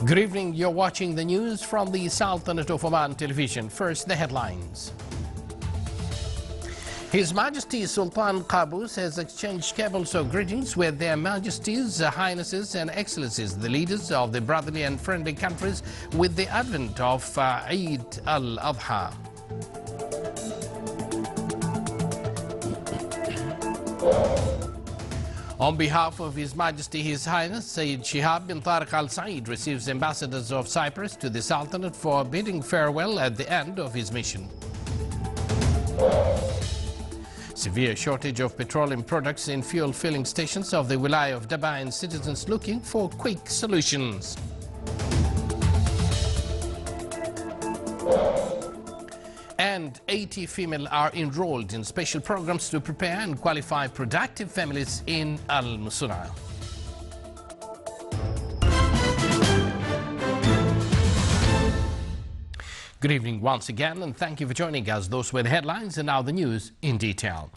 Good evening. You're watching the news from the Sultanate of Oman television. First, the headlines. His Majesty Sultan Qaboos has exchanged cables of greetings with Their Majesties, Highnesses and Excellencies, the leaders of the brotherly and friendly countries, with the advent of Eid al-Adha. On behalf of His Majesty His Highness Sayyid Shihab bin Tariq Al Said receives ambassadors of Cyprus to the Sultanate for bidding farewell at the end of his mission. Severe shortage of petroleum products in fuel filling stations of the Wilaya of Daba and citizens looking for quick solutions. And 80 female are enrolled in special programs to prepare and qualify productive families in Al-Musuna. Good evening once again, and thank you for joining us. Those were the headlines, and now the news in detail.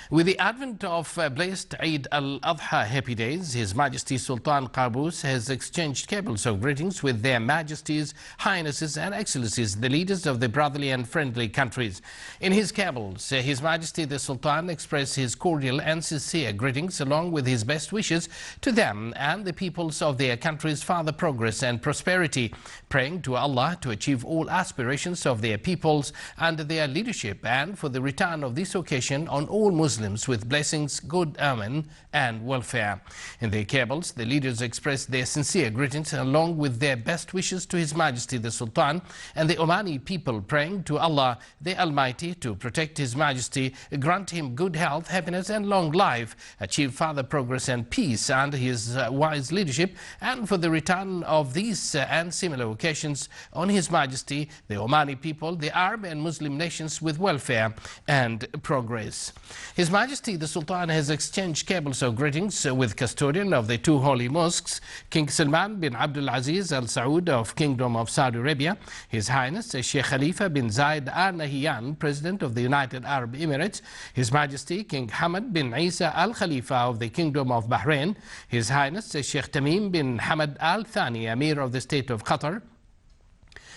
With the advent of blessed Eid al-Adha happy days, His Majesty Sultan Qaboos has exchanged cables of greetings with Their Majesties, Highnesses and Excellencies, the leaders of the brotherly and friendly countries. In his cables, His Majesty the Sultan expressed his cordial and sincere greetings along with his best wishes to them and the peoples of their countries' further progress and prosperity, praying to Allah to achieve all aspirations of their peoples under their leadership and for the return of this occasion on all Muslims with blessings, good omen and welfare. In their cables, the leaders expressed their sincere greetings along with their best wishes to His Majesty the Sultan and the Omani people, praying to Allah the Almighty to protect His Majesty, grant him good health, happiness and long life, achieve further progress and peace under his wise leadership, and for the return of these and similar occasions on His Majesty the Omani people, the Arab and Muslim nations with welfare and progress. His Majesty the Sultan has exchanged cables of greetings with custodian of the two holy mosques, King Salman bin Abdul Aziz Al Saud of Kingdom of Saudi Arabia, His Highness Sheikh Khalifa bin Zayed Al Nahyan, President of the United Arab Emirates, His Majesty King Hamad bin Isa Al Khalifa of the Kingdom of Bahrain, His Highness Sheikh Tamim bin Hamad Al Thani, Amir of the State of Qatar,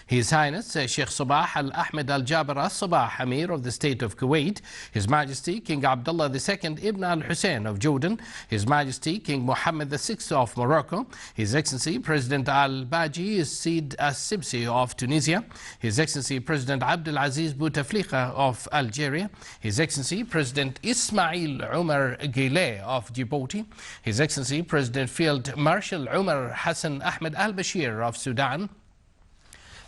His Highness Sheikh Sabah Al Ahmed Al Jaber Al Sabah, Amir of the State of Kuwait, His Majesty King Abdullah II Ibn Al Hussein of Jordan, His Majesty King Mohammed VI of Morocco, His Excellency President Al Baji Sid Al Sibsi of Tunisia, His Excellency President Abdul Aziz Bouteflika of Algeria, His Excellency President Ismail Omar Guelleh of Djibouti, His Excellency President Field Marshal Omar Hassan Ahmed Al Bashir of Sudan,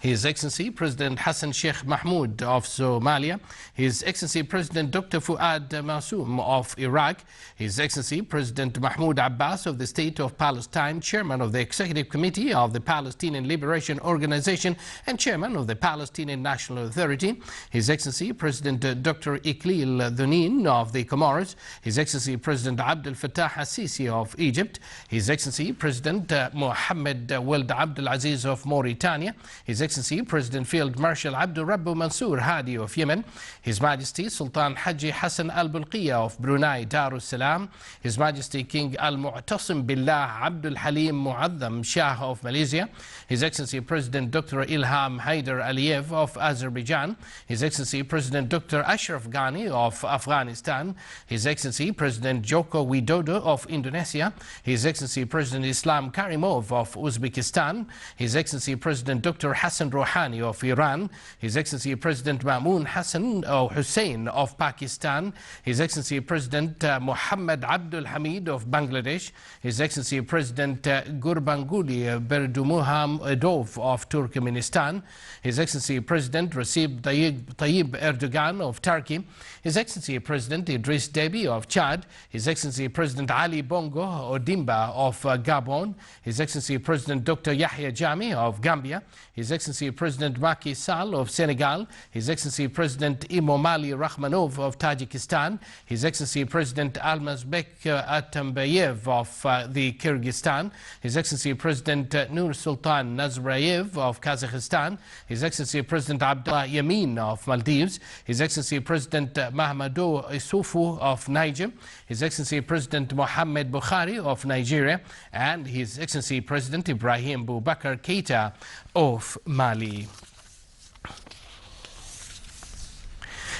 His Excellency President Hassan Sheikh Mahmoud of Somalia, His Excellency President Dr. Fuad Massoum of Iraq, His Excellency President Mahmoud Abbas of the State of Palestine, Chairman of the Executive Committee of the Palestinian Liberation Organization and Chairman of the Palestinian National Authority, His Excellency President Dr. Iqlil Dhunin of the Comoros, His Excellency President Abdel Fattah al-Sisi of Egypt, His Excellency President Mohammed Weld Abdel Aziz of Mauritania, His Excellency President Field Marshal Abdul Rabbu Mansour Hadi of Yemen, His Majesty Sultan Haji Hassan Al Bulqiya of Brunei Darus Salam, His Majesty King Al Mu'tasim Billah Abdul Halim Muazzam Shah of Malaysia, His Excellency President Dr. Ilham Haider Aliyev of Azerbaijan, His Excellency President Dr. Ashraf Ghani of Afghanistan, His Excellency President Joko Widodo of Indonesia, His Excellency President Islam Karimov of Uzbekistan, His Excellency President Dr. Hassan Rouhani of Iran, His Excellency President Mamoon Hassan Hussein of Pakistan, His Excellency President Muhammad Abdul Hamid of Bangladesh, His Excellency President Gurbanguly Berdumuham Edov of Turkmenistan, His Excellency President Recep Tayyip Erdogan of Turkey, His Excellency President Idris Deby of Chad, His Excellency President Ali Bongo Odimba of Gabon, His Excellency President Dr. Yahya Jammeh of Gambia, His Excellency Excellency President Macky Sall of Senegal, His Excellency President Emomali Rahmanov of Tajikistan, His Excellency President Almazbek Atambayev of the Kyrgyzstan, His Excellency President Nur Sultan Nazarbayev of Kazakhstan, His Excellency President Abdullah Yamin of Maldives, His Excellency President Mahamadou Issoufou of Niger, His Excellency President Mohamed Buhari of Nigeria, and His Excellency President Ibrahim Boubacar Keita of Mali.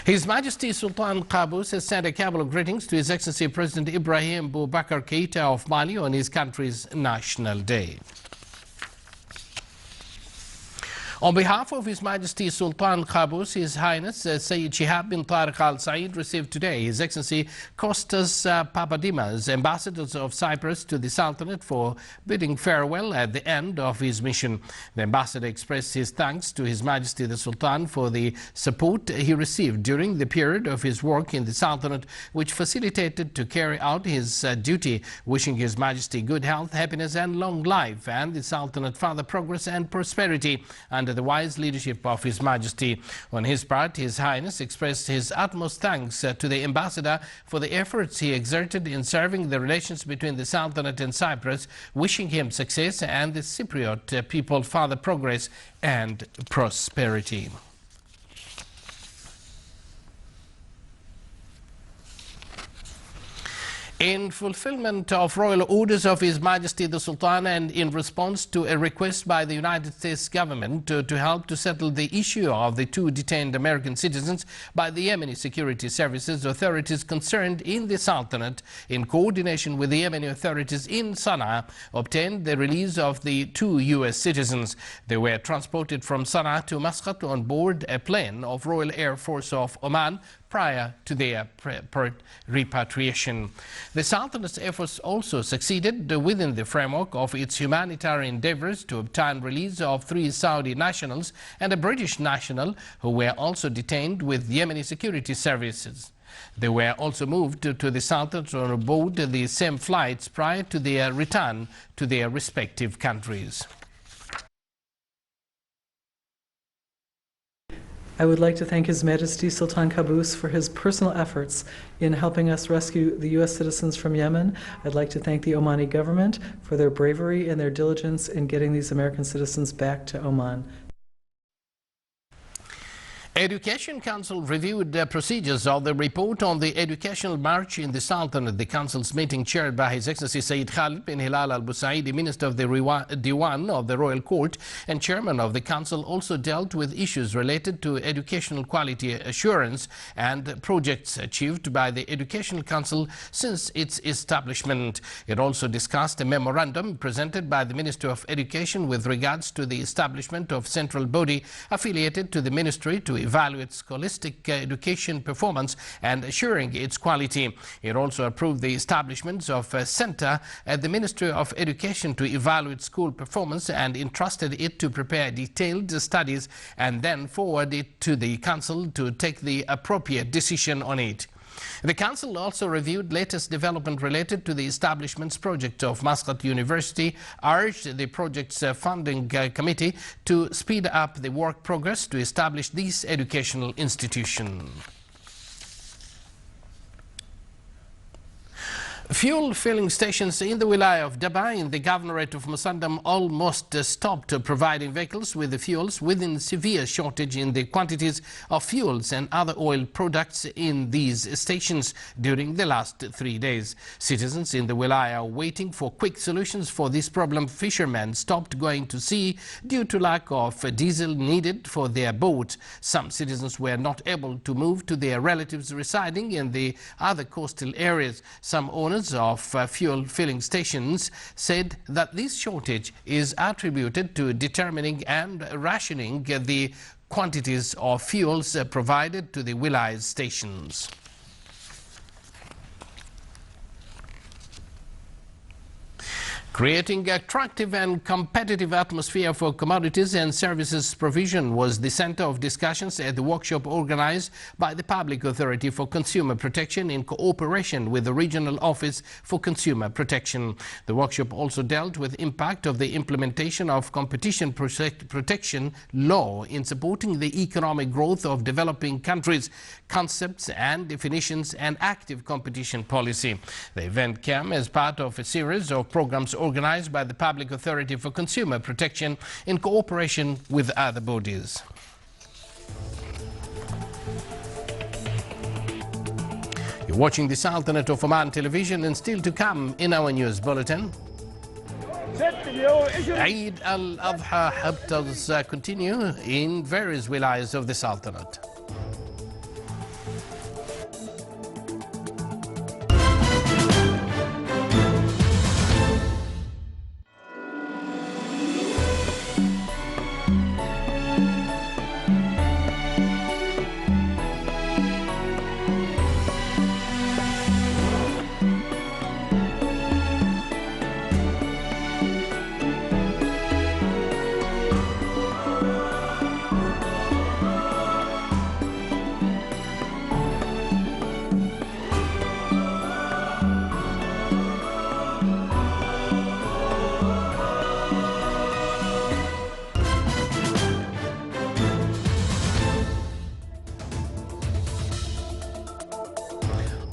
His Majesty Sultan Qaboos has sent a cabal of greetings to His Excellency President Ibrahim Boubacar Keita of Mali on his country's National Day. On behalf of His Majesty Sultan Qaboos, His Highness Sayyid Shihab bin Tariq Al Said received today His Excellency Kostas Papadimas, ambassadors of Cyprus to the Sultanate, for bidding farewell at the end of his mission. The ambassador expressed his thanks to His Majesty the Sultan for the support he received during the period of his work in the Sultanate, which facilitated to carry out his duty, wishing His Majesty good health, happiness and long life, and the Sultanate further progress and prosperity under the wise leadership of His Majesty. On his part, His Highness expressed his utmost thanks to the ambassador for the efforts he exerted in serving the relations between the Sultanate and Cyprus, wishing him success and the Cypriot people further progress and prosperity. In fulfillment of royal orders of His Majesty the Sultan, and in response to a request by the United States government to help to settle the issue of the two detained American citizens by the Yemeni security services, authorities concerned in the Sultanate, in coordination with the Yemeni authorities in Sana'a, obtained the release of the two U.S. citizens. They were transported from Sana'a to Muscat on board a plane of Royal Air Force of Oman prior to their repatriation. The Sultanate's efforts also succeeded within the framework of its humanitarian endeavors to obtain release of 3 Saudi nationals and a British national who were also detained with Yemeni security services. They were also moved to the Sultanate on board the same flights prior to their return to their respective countries. I would like to thank His Majesty Sultan Qaboos for his personal efforts in helping us rescue the U.S. citizens from Yemen. I'd like to thank the Omani government for their bravery and their diligence in getting these American citizens back to Oman. Education Council reviewed the procedures of the report on the educational march in the Sultanate. The Council's meeting, chaired by His Excellency Sayyid Khalid bin Hilal Al Busaidi, Minister of the Diwan of the Royal Court and Chairman of the Council, also dealt with issues related to educational quality assurance and projects achieved by the Educational Council since its establishment. It also discussed a memorandum presented by the Minister of Education with regards to the establishment of central body affiliated to the Ministry to evaluate scholastic education performance and assuring its quality. It also approved the establishment of a center at the Ministry of Education to evaluate school performance and entrusted it to prepare detailed studies and then forward it to the Council to take the appropriate decision on it. The Council also reviewed latest development related to the establishment's project of Muscat University, urged the project's funding committee to speed up the work progress to establish this educational institution. Fuel filling stations in the Wilaya of Daba in the Governorate of Musandam almost stopped providing vehicles with the fuels within severe shortage in the quantities of fuels and other oil products in these stations during the last 3 days. Citizens in the Wilaya are waiting for quick solutions for this problem. Fishermen stopped going to sea due to lack of diesel needed for their boats. Some citizens were not able to move to their relatives residing in the other coastal areas. Some owners of fuel filling stations said that this shortage is attributed to determining and rationing the quantities of fuels provided to the Wilayas stations. Creating attractive and competitive atmosphere for commodities and services provision was the center of discussions at the workshop organized by the Public Authority for Consumer Protection in cooperation with the Regional Office for Consumer Protection. The workshop also dealt with impact of the implementation of competition protection law in supporting the economic growth of developing countries, concepts and definitions, and active competition policy. The event came as part of a series of programs organized by the Public Authority for Consumer Protection in cooperation with other bodies. You're watching the Sultanate of Oman television, and still to come in our news bulletin. Eid al-Adha haptals continue in various wilayas of the Sultanate.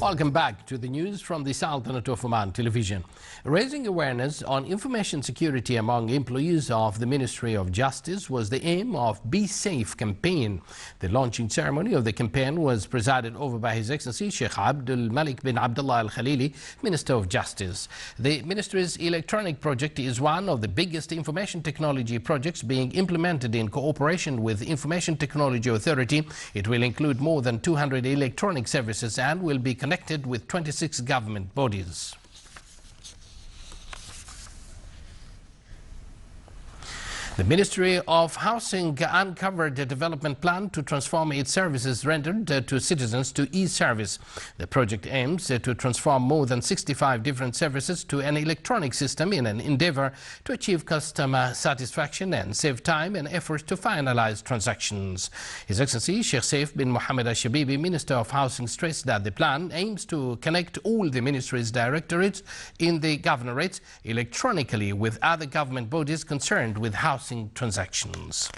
Welcome back to the news from the Sultanate of Oman television. Raising awareness on information security among employees of the Ministry of Justice was the aim of Be Safe campaign. The launching ceremony of the campaign was presided over by His Excellency Sheikh Abdul Malik bin Abdullah Al Khalili, Minister of Justice. The Ministry's electronic project is one of the biggest information technology projects being implemented in cooperation with the Information Technology Authority. It will include more than 200 electronic services and will be connected with 26 government bodies. The Ministry of Housing uncovered a development plan to transform its services rendered to citizens to e-service. The project aims to transform more than 65 different services to an electronic system in an endeavor to achieve customer satisfaction and save time and efforts to finalize transactions. His Excellency Sheikh Saif bin Mohammed Al-Shabibi, Minister of Housing, stressed that the plan aims to connect all the ministry's directorates in the governorates electronically with other government bodies concerned with housing transactions.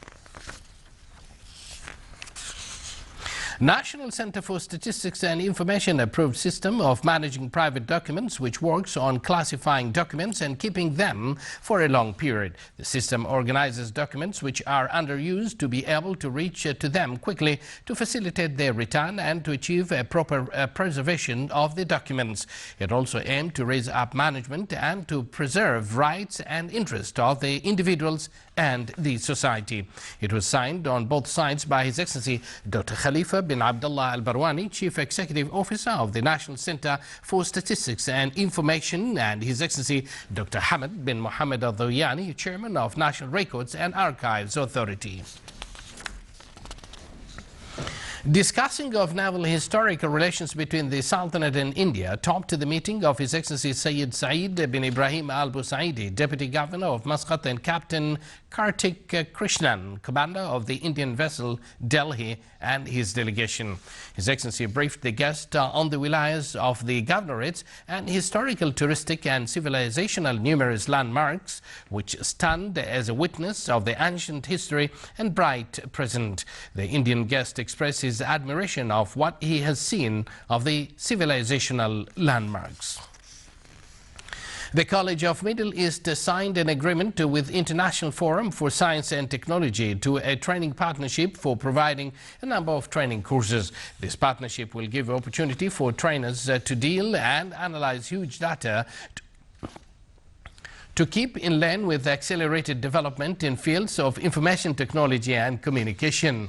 National Center for Statistics and Information approved system of managing private documents, which works on classifying documents and keeping them for a long period. The system organizes documents which are underused to be able to reach to them quickly to facilitate their return and to achieve a proper preservation of the documents. It also aimed to raise up management and to preserve rights and interests of the individuals and the society. It was signed on both sides by His Excellency Dr. Khalifa bin Abdullah Al-Barwani, Chief Executive Officer of the National Center for Statistics and Information, and His Excellency Dr. Hamad bin Mohammed Al-Dawiyani, Chairman of National Records and Archives Authority. Discussing of naval historical relations between the Sultanate and India topped the meeting of His Excellency Sayyid Saeed bin Ibrahim Al Busaidi, Deputy Governor of Muscat, and Captain Kartik Krishnan, Commander of the Indian vessel Delhi, and his delegation. His Excellency briefed the guest on the wilayas of the governorates and historical, touristic and civilizational numerous landmarks which stand as a witness of the ancient history and bright present. The Indian guest expressed his admiration of what he has seen of the civilizational landmarks. The College of Middle East signed an agreement with International Forum for Science and Technology to a training partnership for providing a number of training courses. This partnership will give opportunity for trainers to deal and analyze huge data to keep in line with accelerated development in fields of information technology and communication.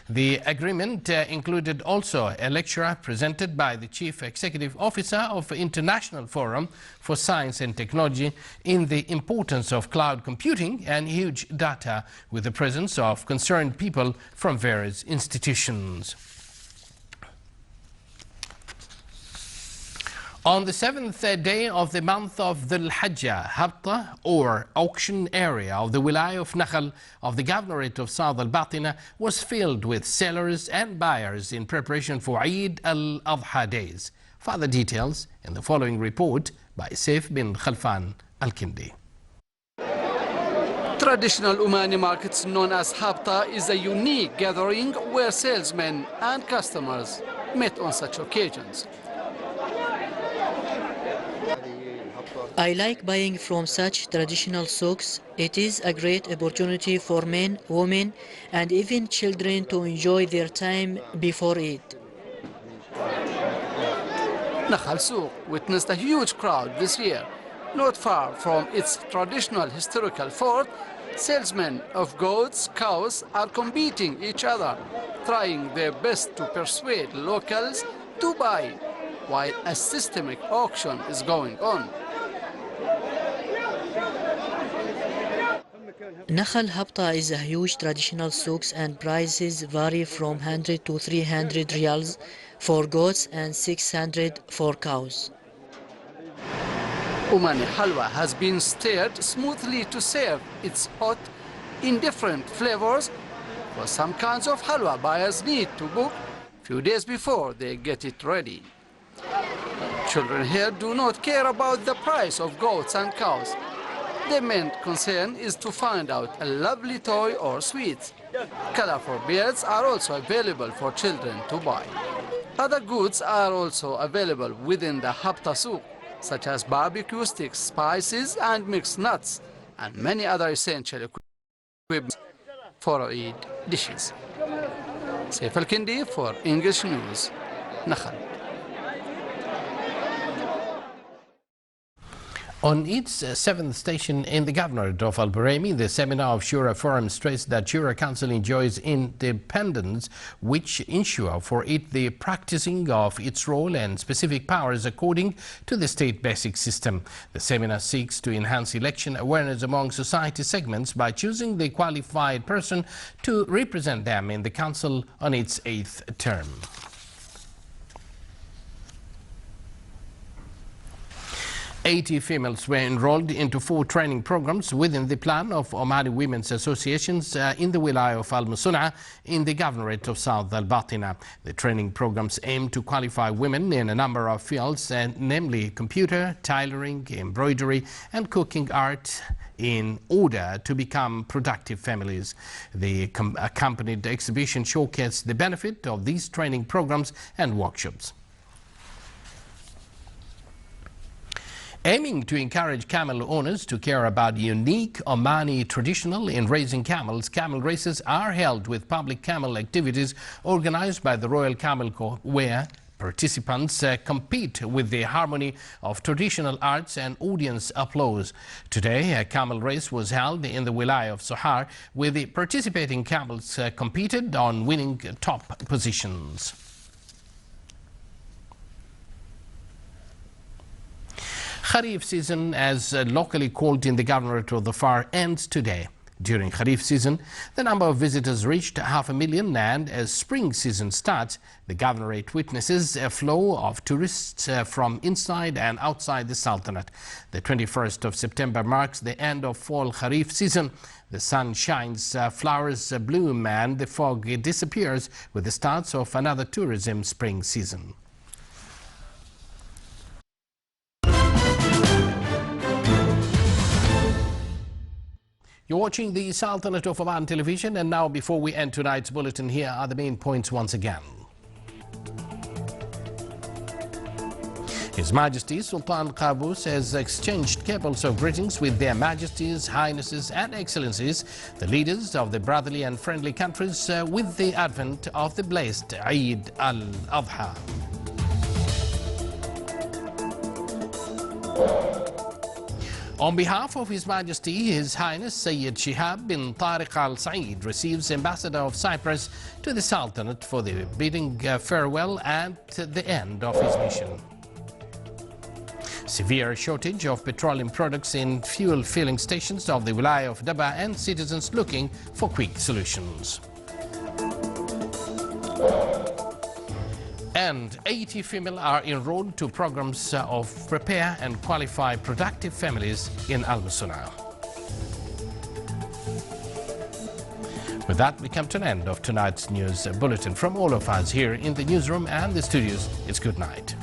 The agreement included also a lecture presented by the Chief Executive Officer of International Forum for Science and Technology in the importance of cloud computing and huge data, with the presence of concerned people from various institutions. On the seventh day of the month of Dhul Hajjah, Habta, or auction area of the Wilaya of Nakhal of the Governorate of South al-Batina, was filled with sellers and buyers in preparation for Eid al-Adha days. Further details in the following report by Saif bin Khalfan al-Kindi. Traditional Omani markets known as Habta is a unique gathering where salesmen and customers met on such occasions. I like buying from such traditional souks. It is a great opportunity for men, women, and even children to enjoy their time before Eid. Nakhal Souk witnessed a huge crowd this year. Not far from its traditional historical fort, salesmen of goats, cows are competing each other, trying their best to persuade locals to buy, while a systemic auction is going on. Nakhal Habta is a huge traditional souks and prices vary from 100 to 300 riyals for goats and 600 for cows. Omani halwa has been stirred smoothly to serve its hot in different flavors. For some kinds of halwa, buyers need to book a few days before they get it ready. Children here do not care about the price of goats and cows. Their main concern is to find out a lovely toy or sweets. Colorful beads are also available for children to buy. Other goods are also available within the Habta Souk, such as barbecue sticks, spices and mixed nuts, and many other essential equipment for Eid dishes. Saif al-Kindi for English News, Nakhal. On its seventh station in the Governorate of Al-Baraymi, the seminar of Shura Forum stressed that Shura Council enjoys independence, which ensure for it the practicing of its role and specific powers according to the state basic system. The seminar seeks to enhance election awareness among society segments by choosing the qualified person to represent them in the council on its 8th term. 80 females were enrolled into 4 training programs within the plan of Omani Women's Associations in the Wilaya of Al-Musuna in the Governorate of South Al-Batina. The training programs aim to qualify women in a number of fields, namely computer, tailoring, embroidery and cooking art, in order to become productive families. The accompanied exhibition showcased the benefit of these training programs and workshops. Aiming to encourage camel owners to care about unique Omani traditional in raising camels, camel races are held with public camel activities organized by the Royal Camel Corps, where participants compete with the harmony of traditional arts and audience applause. Today, a camel race was held in the Wilaya of Sohar, where the participating camels competed on winning top positions. Kharif season, as locally called in the Governorate of the Far, ends today. During Kharif season, the number of visitors reached 500,000, and as spring season starts, the Governorate witnesses a flow of tourists from inside and outside the Sultanate. The 21st of September marks the end of fall Kharif season. The sun shines, flowers bloom, and the fog disappears with the start of another tourism spring season. You're watching the Sultanate of Oman television, and now before we end tonight's bulletin, here are the main points once again. His Majesty Sultan Qaboos has exchanged cables of greetings with their Majesties, Highnesses and Excellencies, the leaders of the brotherly and friendly countries, with the advent of the blessed Eid al-Adha. On behalf of His Majesty, His Highness Sayyid Shihab bin Tariq Al Said receives Ambassador of Cyprus to the Sultanate for the bidding farewell at the end of his mission. Severe shortage of petroleum products in fuel filling stations of the Wilaya of Daba, and citizens looking for quick solutions. And 80 female are enrolled to programs of prepare and qualify productive families in Al Musuna. With that, we come to an end of tonight's news bulletin. From all of us here in the newsroom and the studios, it's good night.